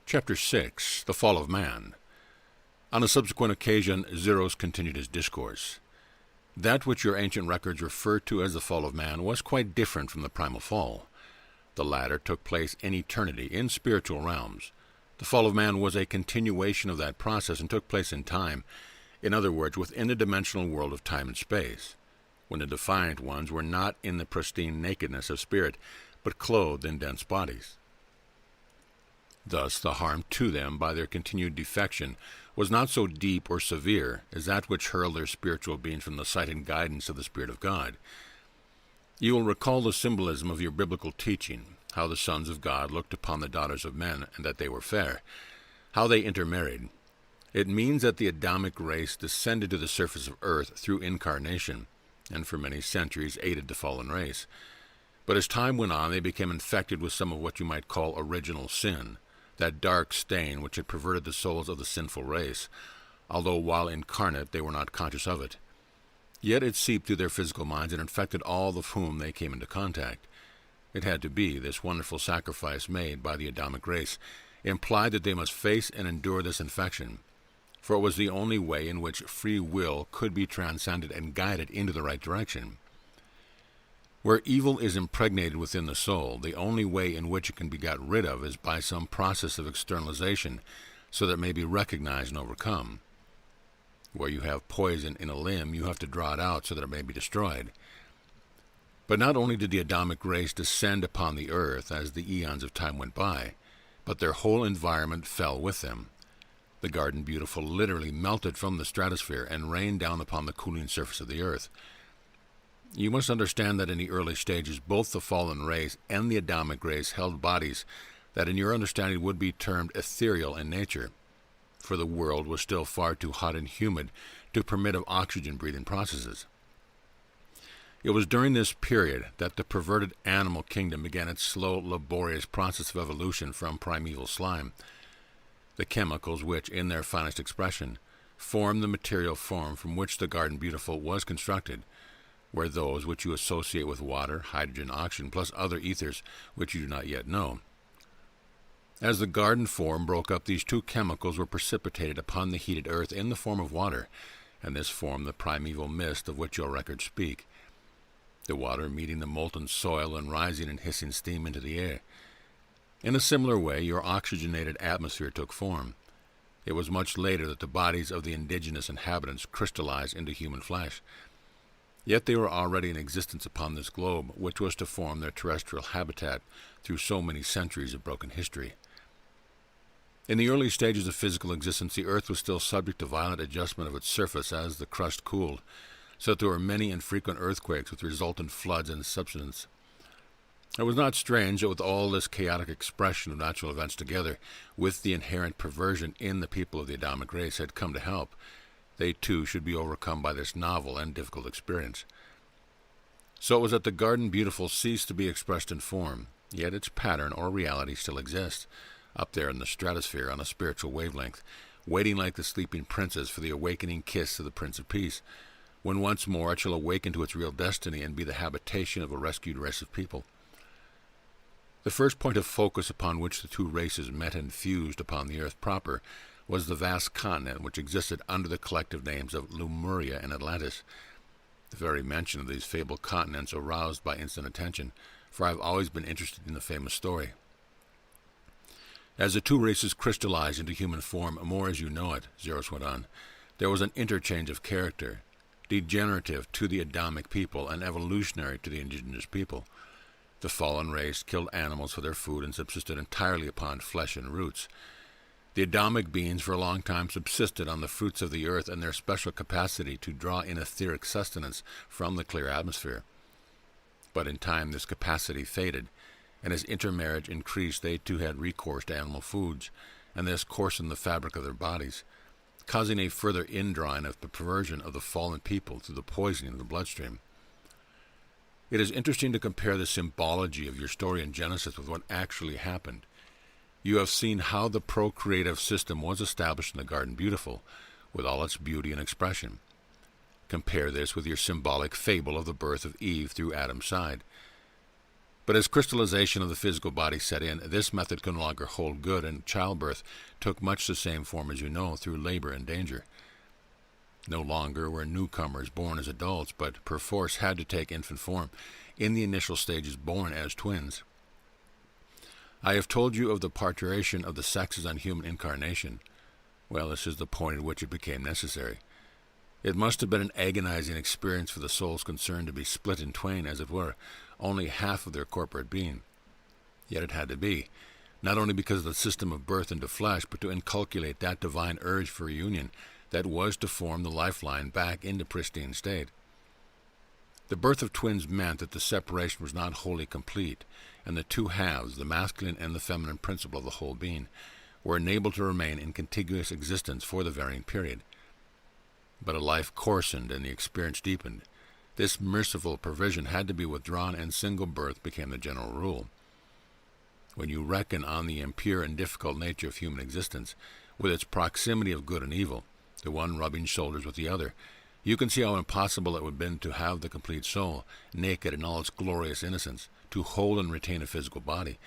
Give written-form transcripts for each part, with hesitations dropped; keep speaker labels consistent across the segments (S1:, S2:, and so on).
S1: Chapter 6. The Fall of Man. On a subsequent occasion, Zeros continued his discourse. That which your ancient records refer to as the fall of man was quite different from the primal fall. The latter took place in eternity, in spiritual realms. The fall of man was a continuation of that process and took place in time, in other words, within the dimensional world of time and space, when the defiant ones were not in the pristine nakedness of spirit, but clothed in dense bodies. Thus the harm to them by their continued defection was not so deep or severe as that which hurled their spiritual beings from the sight and guidance of the Spirit of God. You will recall the symbolism of your biblical teaching, how the sons of God looked upon the daughters of men and that they were fair, how they intermarried. It means that the Adamic race descended to the surface of earth through incarnation, and for many centuries aided the fallen race. But as time went on, they became infected with some of what you might call original sin, that dark stain which had perverted the souls of the sinful race, although while incarnate they were not conscious of it. Yet it seeped through their physical minds and infected all of whom they came into contact. It had to be. This wonderful sacrifice made by the Adamic race implied that they must face and endure this infection, for it was the only way in which free will could be transcended and guided into the right direction. Where evil is impregnated within the soul, the only way in which it can be got rid of is by some process of externalization, so that it may be recognized and overcome. Where you have poison in a limb, you have to draw it out so that it may be destroyed. But not only did the Adamic race descend upon the earth as the eons of time went by, but their whole environment fell with them. The Garden Beautiful literally melted from the stratosphere and rained down upon the cooling surface of the earth. You must understand that in the early stages, both the fallen race and the Adamic race held bodies that in your understanding would be termed ethereal in nature, for the world was still far too hot and humid to permit of oxygen-breathing processes. It was during this period that the perverted animal kingdom began its slow, laborious process of evolution from primeval slime. The chemicals which, in their finest expression, form the material form from which the Garden Beautiful was constructed, were those which you associate with water, hydrogen, oxygen, plus other ethers which you do not yet know. As the garden form broke up, these two chemicals were precipitated upon the heated earth in the form of water, and this formed the primeval mist of which your records speak, the water meeting the molten soil and rising in hissing steam into the air. In a similar way, your oxygenated atmosphere took form. It was much later that the bodies of the indigenous inhabitants crystallized into human flesh. Yet they were already in existence upon this globe, which was to form their terrestrial habitat through so many centuries of broken history. In the early stages of physical existence, the earth was still subject to violent adjustment of its surface as the crust cooled, so that there were many and frequent earthquakes with resultant floods and subsidence. It was not strange that with all this chaotic expression of natural events together, with the inherent perversion in the people of the Adamic race had come to help, they too should be overcome by this novel and difficult experience. So it was that the Garden Beautiful ceased to be expressed in form, yet its pattern or reality still exists, up there in the stratosphere on a spiritual wavelength, waiting like the sleeping princess for the awakening kiss of the Prince of Peace, when once more it shall awaken to its real destiny and be the habitation of a rescued race of people. The first point of focus upon which the two races met and fused upon the earth proper was the vast continent which existed under the collective names of Lemuria and Atlantis. The very mention of these fabled continents aroused my instant attention, for I have always been interested in the famous story. As the two races crystallized into human form, more as you know it, Zeros went on, there was an interchange of character, degenerative to the Adamic people and evolutionary to the indigenous people. The fallen race killed animals for their food and subsisted entirely upon flesh and roots. The Adamic beings for a long time subsisted on the fruits of the earth and their special capacity to draw in etheric sustenance from the clear atmosphere. But in time this capacity faded, and as intermarriage increased they too had recourse to animal foods, and this coarsened the fabric of their bodies, causing a further indrawing of the perversion of the fallen people through the poisoning of the bloodstream. It is interesting to compare the symbology of your story in Genesis with what actually happened. You have seen how the procreative system was established in the Garden Beautiful, with all its beauty and expression. Compare this with your symbolic fable of the birth of Eve through Adam's side. But as crystallization of the physical body set in, this method could no longer hold good, and childbirth took much the same form as you know, through labor and danger. No longer were newcomers born as adults, but perforce had to take infant form, in the initial stages born as twins. I have told you of the parturition of the sexes on human incarnation. Well, this is the point at which it became necessary. It must have been an agonizing experience for the souls concerned to be split in twain, as it were, only half of their corporate being. Yet it had to be, not only because of the system of birth into flesh, but to inculcate that divine urge for reunion that was to form the lifeline back into pristine state. The birth of twins meant that the separation was not wholly complete, and the two halves, the masculine and the feminine principle of the whole being, were enabled to remain in contiguous existence for the varying period. But a life coarsened and the experience deepened. This merciful provision had to be withdrawn, and single birth became the general rule. When you reckon on the impure and difficult nature of human existence, with its proximity of good and evil, the one rubbing shoulders with the other, you can see how impossible it would have been to have the complete soul, naked in all its glorious innocence, to hold and retain a physical body,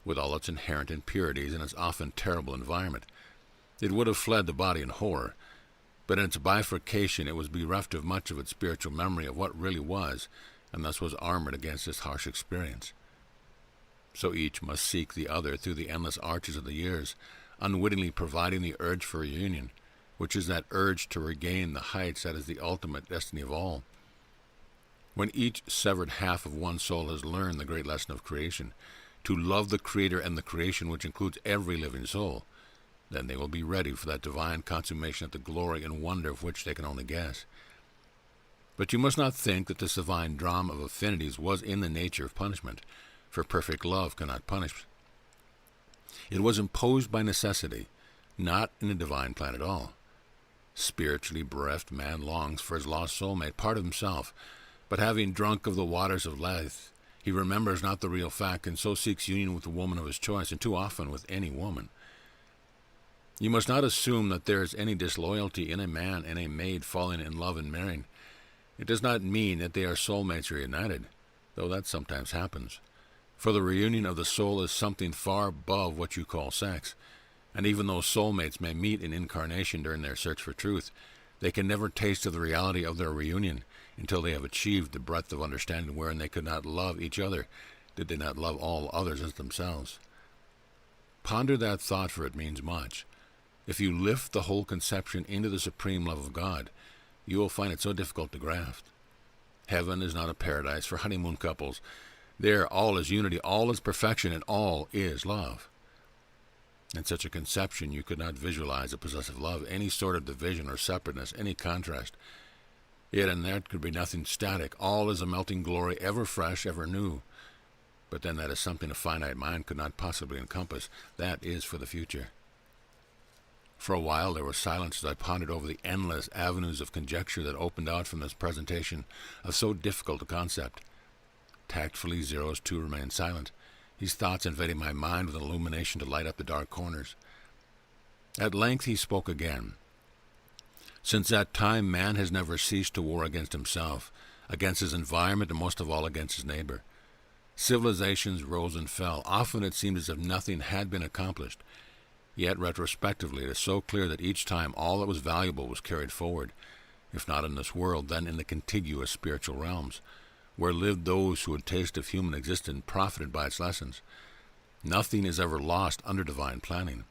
S1: with all its inherent impurities and its often terrible environment. It would have fled the body in horror, but in its bifurcation it was bereft of much of its spiritual memory of what really was, and thus was armored against this harsh experience. So each must seek the other through the endless arches of the years, unwittingly providing the urge for reunion, which is that urge to regain the heights that is the ultimate destiny of all. When each severed half of one soul has learned the great lesson of creation, to love the Creator and the creation, which includes every living soul, then they will be ready for that divine consummation of the glory and wonder of which they can only guess. But you must not think that this divine drama of affinities was in the nature of punishment, for perfect love cannot punish. It was imposed by necessity, not in a divine plan at all. Spiritually bereft, man longs for his lost soulmate, part of himself, but having drunk of the waters of life, he remembers not the real fact, and so seeks union with the woman of his choice, and too often with any woman. You must not assume that there is any disloyalty in a man and a maid falling in love and marrying. It does not mean that they are soulmates reunited, though that sometimes happens. For the reunion of the soul is something far above what you call sex, and even though soulmates may meet in incarnation during their search for truth, they can never taste of the reality of their reunion until they have achieved the breadth of understanding wherein they could not love each other did they not love all others as themselves. Ponder that thought, for it means much. If you lift the whole conception into the supreme love of God, you will find it so difficult to grasp. Heaven is not a paradise for honeymoon couples. There all is unity, all is perfection, and all is love. In such a conception you could not visualize a possessive love, any sort of division or separateness, any contrast. Yet in that could be nothing static. All is a melting glory, ever fresh, ever new. But then that is something a finite mind could not possibly encompass. That is for the future. For a while there was silence as I pondered over the endless avenues of conjecture that opened out from this presentation of so difficult a concept. Tactfully, Zeros too remained silent, his thoughts invading my mind with an illumination to light up the dark corners. At length he spoke again. Since that time man has never ceased to war against himself, against his environment, and most of all against his neighbor. Civilizations rose and fell. Often it seemed as if nothing had been accomplished. Yet retrospectively it is so clear that each time all that was valuable was carried forward, if not in this world, then in the contiguous spiritual realms, where lived those who had tasted of human existence and profited by its lessons. Nothing is ever lost under divine planning.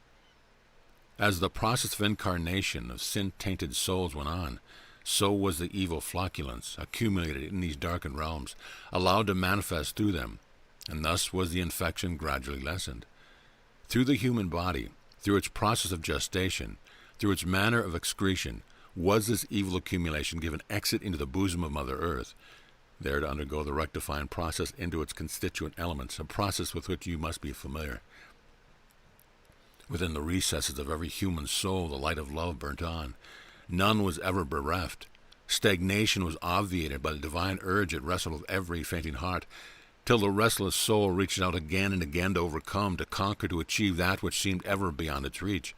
S1: As the process of incarnation of sin-tainted souls went on, so was the evil flocculence accumulated in these darkened realms, allowed to manifest through them, and thus was the infection gradually lessened. Through the human body, through its process of gestation, through its manner of excretion, was this evil accumulation given exit into the bosom of Mother Earth, there to undergo the rectifying process into its constituent elements, a process with which you must be familiar. Within the recesses of every human soul the light of love burnt on. None was ever bereft. Stagnation was obviated by the divine urge that wrestled with every fainting heart, till the restless soul reached out again and again to overcome, to conquer, to achieve that which seemed ever beyond its reach.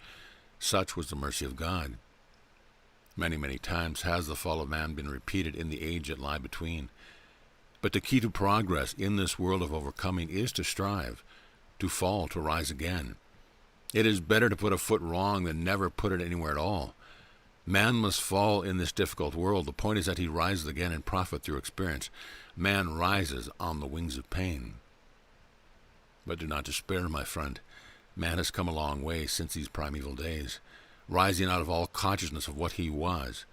S1: Such was the mercy of God. Many, many times has the fall of man been repeated in the age that lie between. But the key to progress in this world of overcoming is to strive, to fall, to rise again. It is better to put a foot wrong than never put it anywhere at all. Man must fall in this difficult world. The point is that he rises again and profit through experience. Man rises on the wings of pain. But do not despair, my friend. Man has come a long way since these primeval days, rising out of all consciousness of what he was.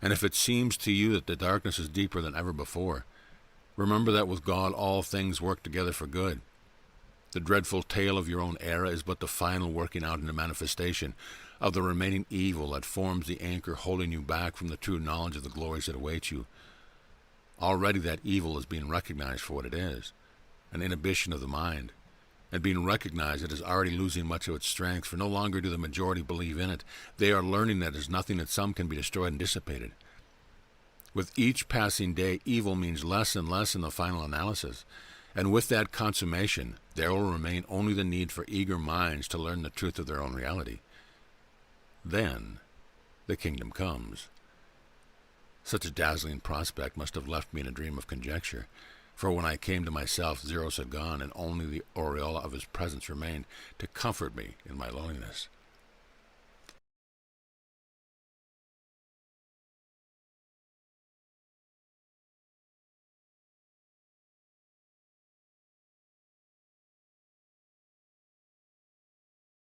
S1: And if it seems to you that the darkness is deeper than ever before, remember that with God all things work together for good. The dreadful tale of your own era is but the final working out into manifestation of the remaining evil that forms the anchor holding you back from the true knowledge of the glories that await you. Already that evil is being recognized for what it is, an inhibition of the mind. And being recognized, it is already losing much of its strength, for no longer do the majority believe in it. They are learning that it is nothing, that some can be destroyed and dissipated. With each passing day, evil means less and less in the final analysis. And with that consummation, there will remain only the need for eager minds to learn the truth of their own reality. Then the kingdom comes. Such a dazzling prospect must have left me in a dream of conjecture. For when I came to myself, Zeros had gone, and only the aureola of his presence remained to comfort me in my loneliness.